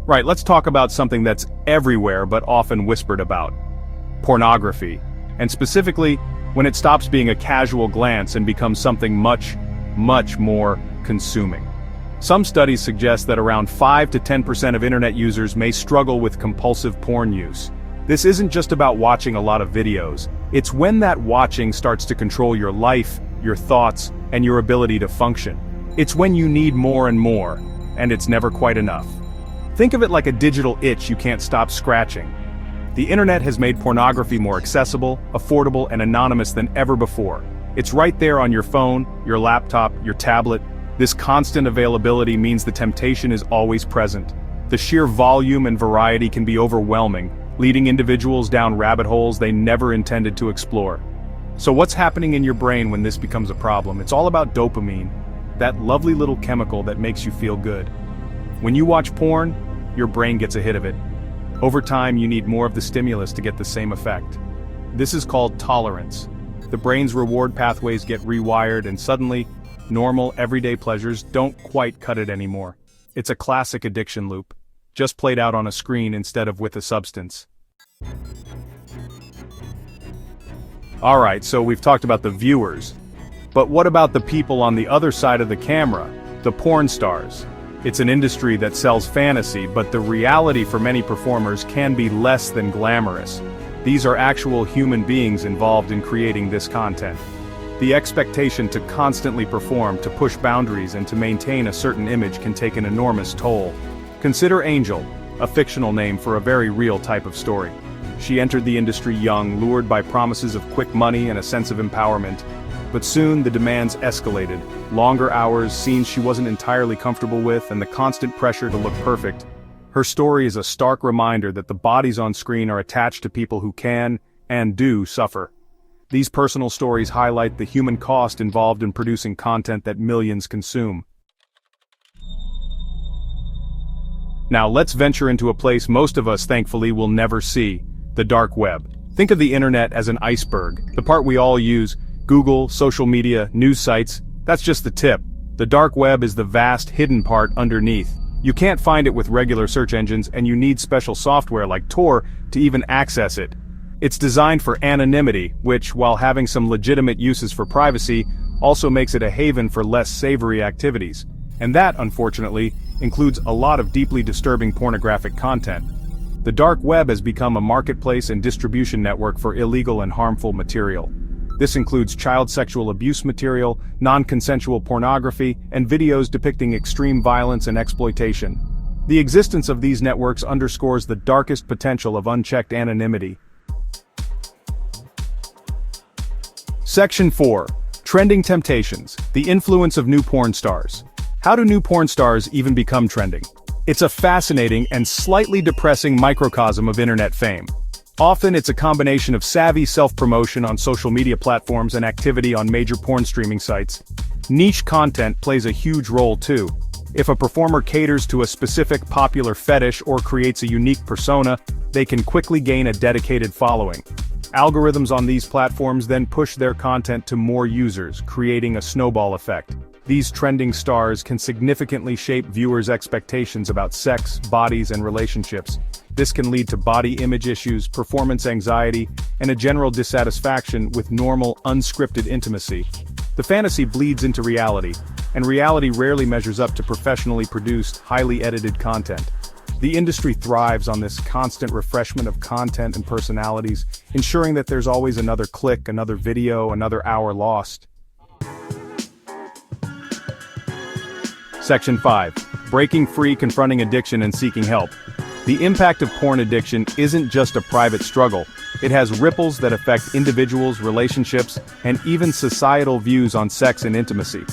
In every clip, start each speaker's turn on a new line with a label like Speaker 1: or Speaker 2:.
Speaker 1: Right, let's talk about something that's everywhere but often whispered about. Pornography. And specifically, when it stops being a casual glance and becomes something much, much more consuming. Some studies suggest that around 5 to 10% of internet users may struggle with compulsive porn use. This isn't just about watching a lot of videos. It's when that watching starts to control your life, your thoughts, and your ability to function. It's when you need more and more, and it's never quite enough. Think of it like a digital itch you can't stop scratching. The internet has made pornography more accessible, affordable, and anonymous than ever before. It's right there on your phone, your laptop, your tablet. This constant availability means the temptation is always present. The sheer volume and variety can be overwhelming, leading individuals down rabbit holes they never intended to explore. So what's happening in your brain when this becomes a problem? It's all about dopamine, that lovely little chemical that makes you feel good. When you watch porn, your brain gets a hit of it. Over time, you need more of the stimulus to get the same effect. This is called tolerance. The brain's reward pathways get rewired and suddenly, normal, everyday pleasures don't quite cut it anymore. It's a classic addiction loop, just played out on a screen instead of with a substance. Alright, so we've talked about the viewers. But what about the people on the other side of the camera, the porn stars? It's an industry that sells fantasy, but the reality for many performers can be less than glamorous. These are actual human beings involved in creating this content. The expectation to constantly perform, to push boundaries, and to maintain a certain image can take an enormous toll. Consider Angel, a fictional name for a very real type of story. She entered the industry young, lured by promises of quick money and a sense of empowerment. But soon the demands escalated. Longer hours, scenes she wasn't entirely comfortable with, and the constant pressure to look perfect. Her story is a stark reminder that the bodies on screen are attached to people who can, and do, suffer. These personal stories highlight the human cost involved in producing content that millions consume. Now let's venture into a place most of us thankfully will never see, the dark web. Think of the internet as an iceberg, the part we all use, Google, social media, news sites, that's just the tip. The dark web is the vast, hidden part underneath. You can't find it with regular search engines, and you need special software like Tor to even access it. It's designed for anonymity, which, while having some legitimate uses for privacy, also makes it a haven for less savory activities. And that, unfortunately, includes a lot of deeply disturbing pornographic content. The dark web has become a marketplace and distribution network for illegal and harmful material. This includes child sexual abuse material, non-consensual pornography, and videos depicting extreme violence and exploitation. The existence of these networks underscores the darkest potential of unchecked anonymity. Section 4. Trending Temptations, the influence of new porn stars. How do new porn stars even become trending? It's a fascinating and slightly depressing microcosm of internet fame. Often it's a combination of savvy self-promotion on social media platforms and activity on major porn streaming sites. Niche content plays a huge role too. If a performer caters to a specific popular fetish or creates a unique persona, they can quickly gain a dedicated following. Algorithms on these platforms then push their content to more users, creating a snowball effect. These trending stars can significantly shape viewers' expectations about sex, bodies, and relationships. This can lead to body image issues, performance anxiety, and a general dissatisfaction with normal, unscripted intimacy. The fantasy bleeds into reality, and reality rarely measures up to professionally produced, highly edited content. The industry thrives on this constant refreshment of content and personalities, ensuring that there's always another click, another video, another hour lost. Section 5. Breaking free, confronting addiction and seeking help. The impact of porn addiction isn't just a private struggle. It has ripples that affect individuals, relationships, and even societal views on sex and intimacy.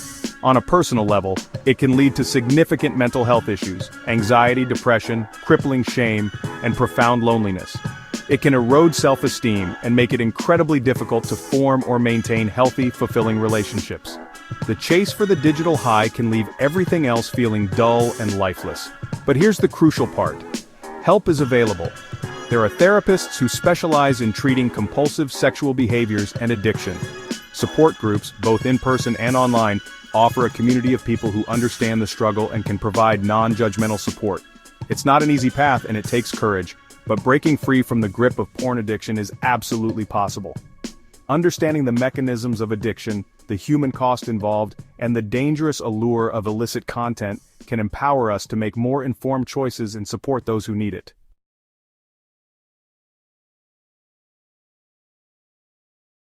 Speaker 1: On a personal level, it can lead to significant mental health issues, anxiety, depression, crippling shame, and profound loneliness. It can erode self-esteem and make it incredibly difficult to form or maintain healthy, fulfilling relationships. The chase for the digital high can leave everything else feeling dull and lifeless. But here's the crucial part. Help is available. There are therapists who specialize in treating compulsive sexual behaviors and addiction. Support groups, both in person and online, offer a community of people who understand the struggle and can provide non-judgmental support. It's not an easy path and it takes courage, but breaking free from the grip of porn addiction is absolutely possible. Understanding the mechanisms of addiction, the human cost involved, and the dangerous allure of illicit content can empower us to make more informed choices and support those who need it.